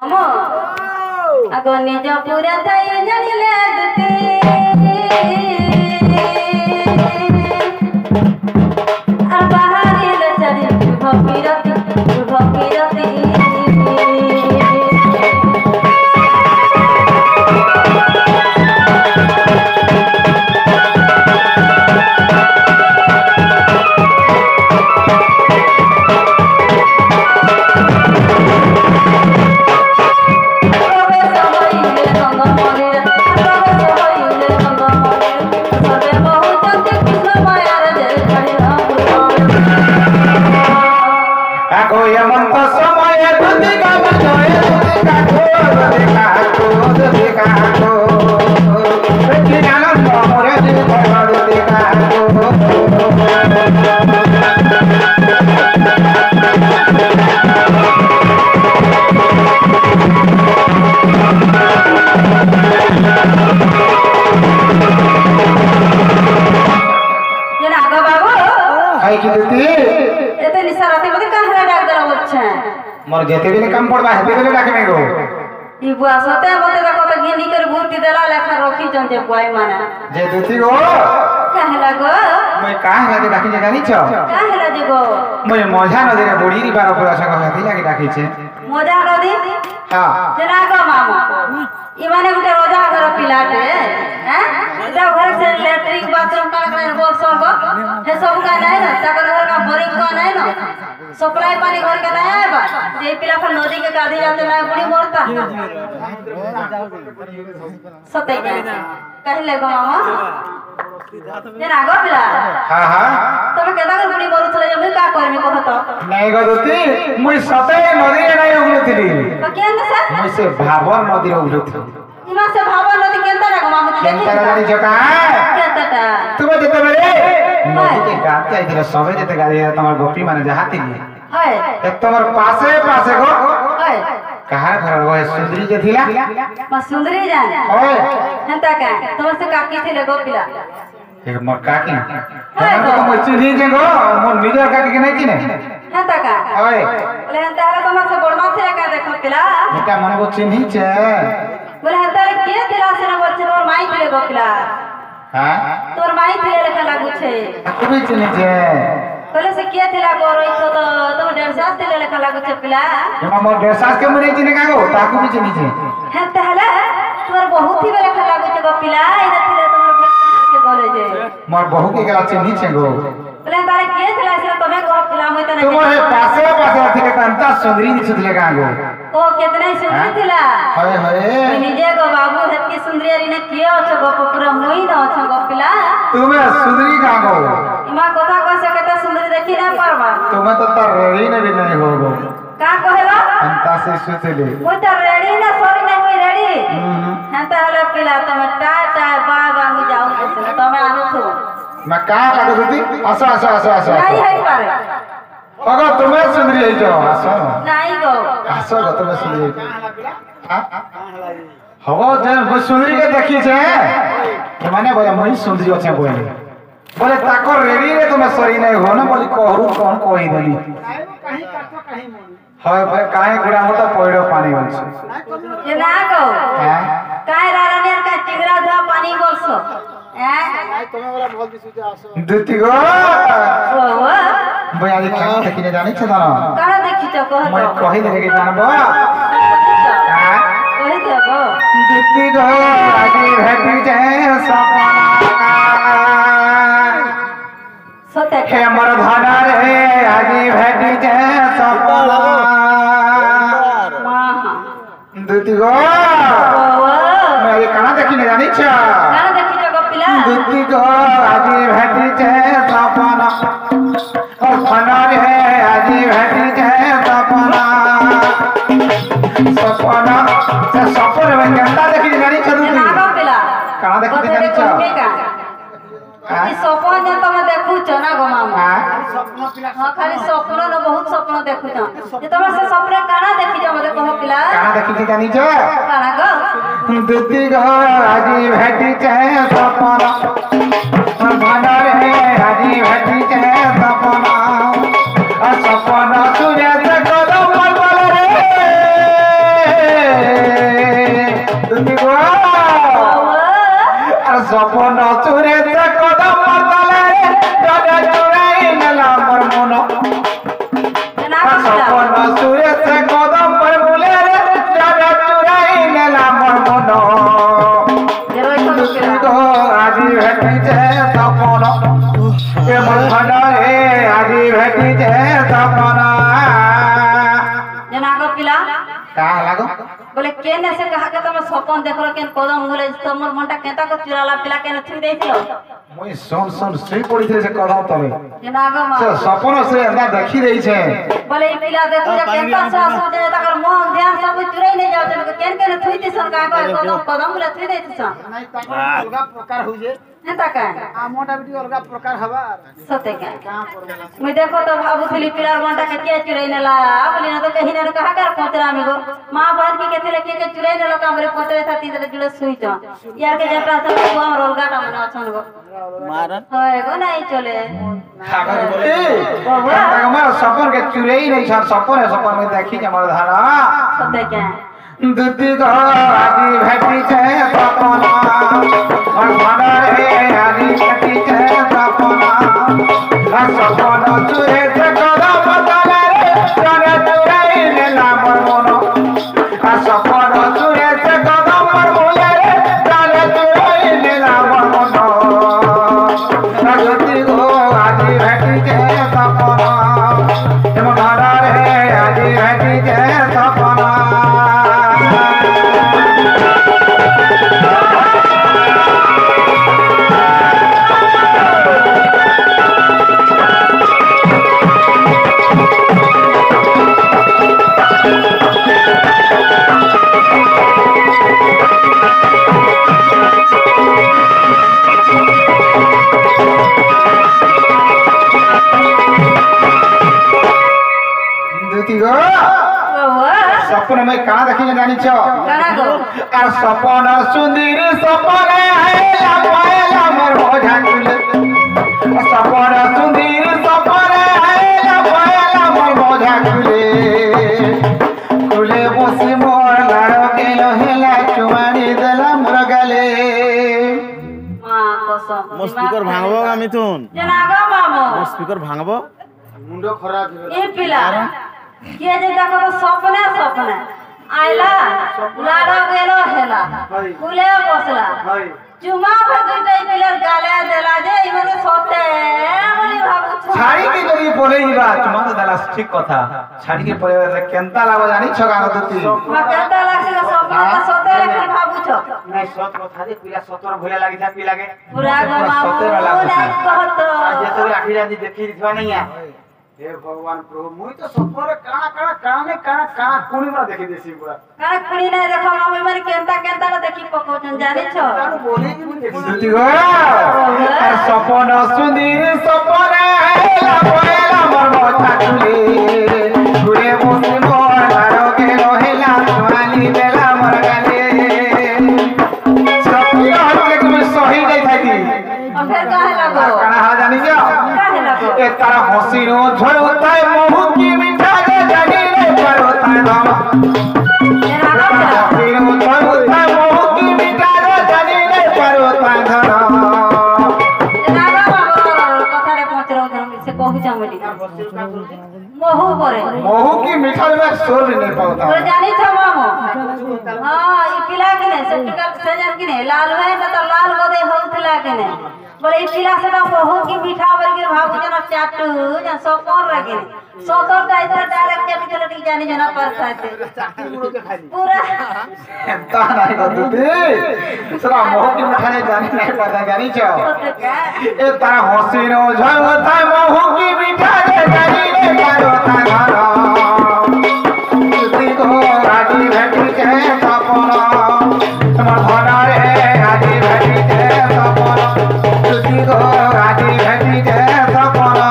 हमो आगो निज पूरा थाई जानिले दुती আর বাহারিলে চারি ভকিরতি मोर जेते बेले काम पड़बा हेते बेले डाकने गो ई बुआ सते बोते देखो तो गिनी कर भूति देला लेखा रखी जन जे बुआई माने जे दुती गो कहला गो मैं काहे लागे डाकी जे जानी छ कहला जे गो मैं मजा नदी रे बुढ़ी री बार पर असक हाथी लागे डाकी छे मजा नदी हां जना गो मामा ई माने गुटे रोजा घर पिलाटे हैं जब घर से लैट्रिन बाथरूम का करे वो सब हे सब का नहीं ना तकर घर का बोरिंग का नहीं ना सप्लाई पानी घर का नहीं आबा जे पिला पर नदी के कादी जाते ना बुढ़ी मरता सते कहले गो मामा जना गो पिला हां हां तमे केदा कर बुढ़ी मरुथले जे का करमी कहत नहीं गो दुती मुई सते नदी रे नहीं उगलुथिली तो केन से मुई से भावर नदी रे उगलुथि इमा से भावर नदी केनता रे गो मामा देखि केनता जानी छ का केनता तुम जते बेले नदी के गाते आई दिला सबे जते गादी तमर गोपी माने जहाती हाय ए तमर पासे पासे गो हाय कहां घर गो सुंदरी जे थिला म सुंदरी जान ओए हंता का तोर से काकी थिले गो पिला एक मोर काकी हम तो मोर चिन्ही जे गो मोर निजर काकी के नहीं चिने हंता का ओए बोले हंता रे तोर से बड़मा थिले का देखो पिला बेटा मन गो चिन्ही छे बोले हंता रे के थिला से न बोल तोर माई थिले गो पिला हां तोर माई थिले लेखा लागु छे तू भी चिन्ही छे बोले से के थिला गो रोई तो तुम डेढ़ साल थिले लेखा लागु छे पिला एमा मोर देसास के मुने चिने का गो ताकू भी चिन्ही छे हंता हला तोर बहुत ही लेखा लागु छे गो पिला इधर थिले तोर के बोले जे मोर बहू के गला चिन्ही छे गो बोले तारे के थिला से तमे गो पिला होय त तुम हे पासे पासे थिले तंता सुंदरी नि सुतले का गो ओ कितने सुंदर थिला हाय हाय निजे गो बाबू हेतकी सुंदरी री ने कियो छ गो पूरा मोई न छ गो पिला तुमे सुंदरी का गो इमा कथा कह से कते सुंदरी देखि ना परवा तुमे तो तर रेडी ने भी नहीं हो गो का कहलो अंता से सुतले वो त रेडी ना सॉरी ना होई रेडी हंता हलो पिला तमे टाटा बाबा हो जाऊ तमे आनु तो मैं का काटो दुती आसो नहीं है पारे अगो तुमे सुंदरी है जो आसो नहीं गो आसो गो तुमे सुंदरी हां हवो जे वो सुंदरी के देखी छे के माने बोले मई सुंदरी अछि बोले बोले ताको रेडी रे तुमे सरी नहीं हो ना बोली कहरु कोन कोई देली कहीं काटो कहीं मोनी हाय भाई काहे गुड़ा मोटा पइडो पानी होल छे ये ना गो हां काय रारानेर का टिगरा धोआ पानी बोलसो हैं तुमे वाला बोल भी सुते आसो दुती गो ओ भाई आज खाना देखिने जानी छ दाना कहां देखि छ कह मैं कहि दे के जानबो हां कहि देबो दुती गो आगे भेटी जाए सपना सते हे मोर भाना रे आगे भेटी जाए सपना दुती गो मैं कहां देखिने जानी छ कहां देखि छ गो पिला दुती गो आगे भेटी जाए सपना और भाना रे आगे भेटी जाए सपना सपना से सपन में केंता देखि जानी छ दुती ना गो पिला कहां देखि जानी छ ई सपन जे तमे देखु छ ना गो मामा सपना पिला हां खाली सपन न बहुत सपन देखु छ जे तमे से सपने काना देखि छ मते कहो पिला कहां देखि जानी छ काना गो दुती गो आजी भेटी चाहे सपना भाना रे आजी भेटी चाहे सपना सपना सूर्य से कदम पल रे लागो बोले केने से कहा के तुम सपन देखलो केन कदम बोले तमर मनटा केता को चुराला पिला केने छुई देथिलो मुई सुन सुई पड़ी थे से कदम तले जनागो मा से सपन से एना देखी रही छे बोले ई पिला देखो जे केता सास हो जे तकर मन ध्यान सब चुराई नहीं जाओ जे केन केने छुई दिसन का कदम बोले छुई देथिसन नहीं ताको अलगा प्रकार हो जे हेता का आ मोटा बिटी अलगा प्रकार हवा सते का कहां पर मैं देखो तो भाबुथली पिला मनटा के के चुराई नेला बोली ना तो कहीं ना कहा कर पोतरा में गो मां बहन की केते के चुराई नेला का हमरे पोतरे था तीन जुड़े सुई तो यार के जटा सब को हम रोलगा टा मने अछन गो मारन होय गो नहीं चले बाबा हमारा सपन के चुराई नहीं छा सपन में देखी के मर धारा सते क्या दुती को आदि भेटी छे सपना और मना रे आदि भेटी छे सपना आ सपन चुरे से कदम बदला रे जाने चुराई नेला मोर मनो आ सपन चुरे से कदम बदला रे जाने चुराई नेला मोर मनो दुती को आदि भेटी छे सपना मना रे आदि भेटी छे सपना सपन में कहाँ देखी जानी छो कना गो आ सपन सुंदर सपन आएला पाएला मोर बोझा कुले सपन सुंदर सपन आएला पाएला मोर बोझा कुले कुले बसी मोर लाड़ो के लोहेला चुमानी देला मोर गले मां कसम मो स्पीकर भांगबो का मिथुन जनागो मामो मो स्पीकर भांगबो मुंडो खराब ए पिला के जे देखो तो सपने सपने आइला लाडो गेलो हेला कुले बसला चुमा भर दुइटा पिलर गाले देला जे इमने सोते बोली भाबु छाड़ी के जरिए बोले ही बात तुम तो दला ठीक कथा छाड़ी के परे रे केंता लाव जानी छ गानो दुती मा केता लागसे सपने का सोते लेकिन भाबु छ नहीं सत कथा दे पिला सतर भइला लागि जा पि लागे पूरा गमाओ नहीं कहतो जे तो आखी जानी देखि दिवा नहीं है हे भगवान प्रभु मुई तो सफर काना कोनी बा देखि देसी पूरा काना कुड़ी नहीं देखो मामे मारी केंता ना देखि पकोचन जानी छ तारो बोली मुई देखि दुती गो सपन सुंदर सपन आएला पाएला मोर बोझा कुले कुले बसी मोर लाड़ो के लोहेला चुमानी देला मोर गले सपन हर के मैं सही नहीं थाकी अब फिर काहे लगो कना हा जानी जो काहे लगो ए तारा हसीनो झड़ता है महू की मिठा रे जानी रे करता है दम जनागो हसीनो झड़ता है महू की मिठा रे जानी रे करता है धम जनागो बाबू कथारे पहुंच रहो से कहू चामली महू करे महू की मिठाई में सोल नहीं पाता तो जानी छ मामो हां ई पिला के ने सेटिकल सजन के ने लाल है न तो लाल गोदे होतला के ने बोले ई पिला से ना महू की मीठा बर के भाबू जना चाटू जन सो कोन रगे सो तो टाइटर डायरेक्ट केमिकल जानी जना परता है चाटी मुड़ो के खाली पूरा ता नहीं गदुती सरा महू की मिठाई जानी नहीं पाता जानी छो ए तारा हसीनो झड़ता है महू की मिठाई रे जानी रे करता है धम तुती को राजी भेटी के सपना तुम्हार धना रे राजी भेटी के सपना तुती को राजी भेटी के सपना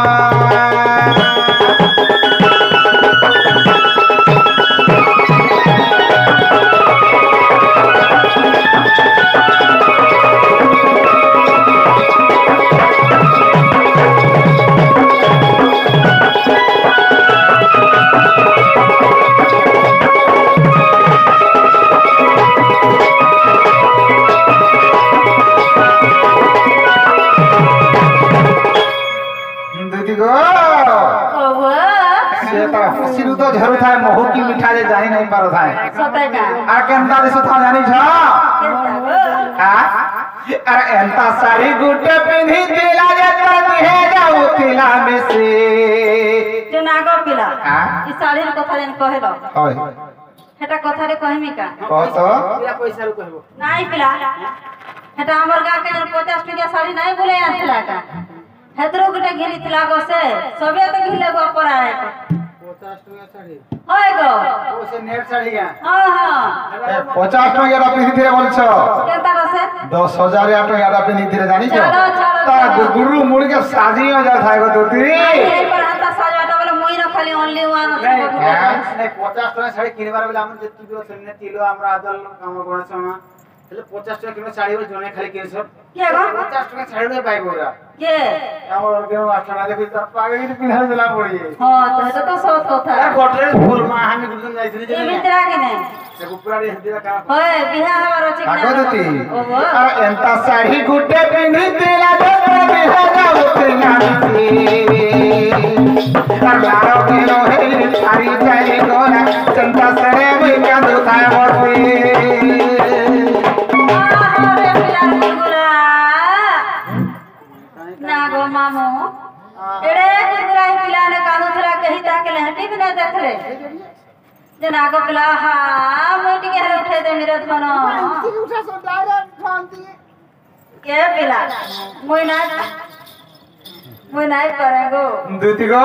दुती गो ओहो से तारा हसीनु तो झरुथा है महू की मिठा जे जानी नहीं पारो था सते का आ केंता दिस था जानी छ आ अरे एंता साड़ी गुटे पिन्ही दिला जे कर दिहे जाऊ तिला में से जनागो पिला हां ई साड़ी कथा जन कहेलो होय হেটা কথারে কহিমি কা কহ তো ପିଲା ପଇସା ରୁ କହିବ নাই পিলা হেটা আমার গা কে 50 টাকা শাড়ি নাই বলে আনছিলা কা হেতরো গুটা ঘিনিছিলা গসে সবে তো ঘিলে গো পরায় 50 ଟଙ୍କା ଶାଢ଼ୀ হয় গো ଓ ସେ ନେଟ୍ ଶାଢ଼ୀ ଗାଁ হ্যাঁ হ্যাঁ 50 টাকা পিনিথিরে বলছো কেনতা রসে 10,000 টাকা পিনিথিরে জানিছ ছাড়ো, ছাড়ো, তার ছাড়ো। গুরু মুড়কে সাজিও যা থাকো তুই এই পর হাতা সাজবাটা বলে মুই না খালি অনলি ওয়ান ନାଇଁ 50 ଟଙ୍କା ଶାଢ଼ୀ କିଣିବାର ବେଲେ ଆମର ଯେତିକି ବି ଅଛନ୍ତି ତିଲ ଆମର ଆଦଲ ଆମ ଗଣେଶ ମା ହେଲେ 50 ଟଙ୍କା କିଲୋ ଶାଢ଼ୀ ଜଣେ ଖାଲି କିଣିଛ কে গো 50 ଟଙ୍କା ଶାଢ଼ୀ ରେ ପାଇବ ପୁରା কে ଆମର କେଉଁ ଆଠଣା ଦେଖି ତାର ପାଗେ କିଛି ପିନ୍ଧା ଦେଲା ପଡି হ্যাঁ তো এটা তো সত কথা ଗଟରେ ଫୁଲ ମା ଆମେ ଗୁରୁজন ଯାଇଥିଲି এই ଯେ ভিতরা কি নাই ସେ କୁକୁଡ଼ାରେ ହେଦିରା କାମ হয় বিহা হবার আছে কি আগো দিতি ওগো আর এন্তা শাড়ি গুটে পিনিথিলা দেখো বিহা যাউতে নামিতি আর লারো কেনো হে সারি চাই গোরা চিন্তা সরে মুই কাঁদু থাই বসি আরে পিলার গুলগুলা না গো মামু এড়ে গুলগুলা পিলানে কাঁদুথরা কহি তাকে হটি বিনা দেখরে যে না গো পিলা হা মুই টিকে হেরে উঠাই দে মেরে ধন কে পিলা মুই নাই পারে গো দুতি গো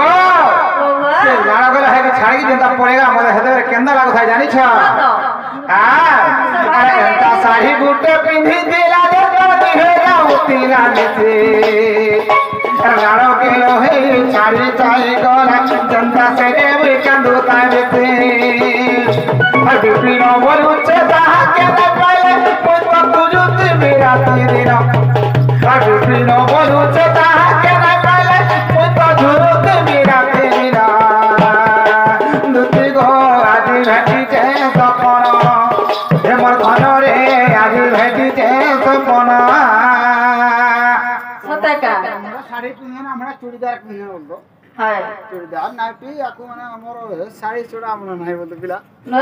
ওগো সে লাড়া গলা হে ছাড়ি যেটা পড়েগা মনে হেতে কেন্দা লাগু থাই জানিছ তো আরে এন্তা শাড়ি গুটে পিন্ধি দিলা দেখো বিহা যাউতে নামিতি লাড়ো কেনো হে সারি চাই গোরা চিন্তা সরে মুই কাঁদু থাই বসি আর বিপিন বলুছে তাহাকে পাইলে মুই তো বুঝুতে বিরাতি দিন আর বিপিন বলুছে তাহাকে পাইলে মুই তো ঝুরুতে বিরাতি দিন দুতি গো আজি ভেটিছে সপন হে মোর ধন রে আজি ভেটিছে সপন সতাকা আমরা শাড়ি পিন্ধে না আমরা চুড়িদার পিন্ধে বলতো হয় চুড়িদার নাইটি আকু মানে আমার শাড়ি চূড়া আমরা নাই বলতো পিলা না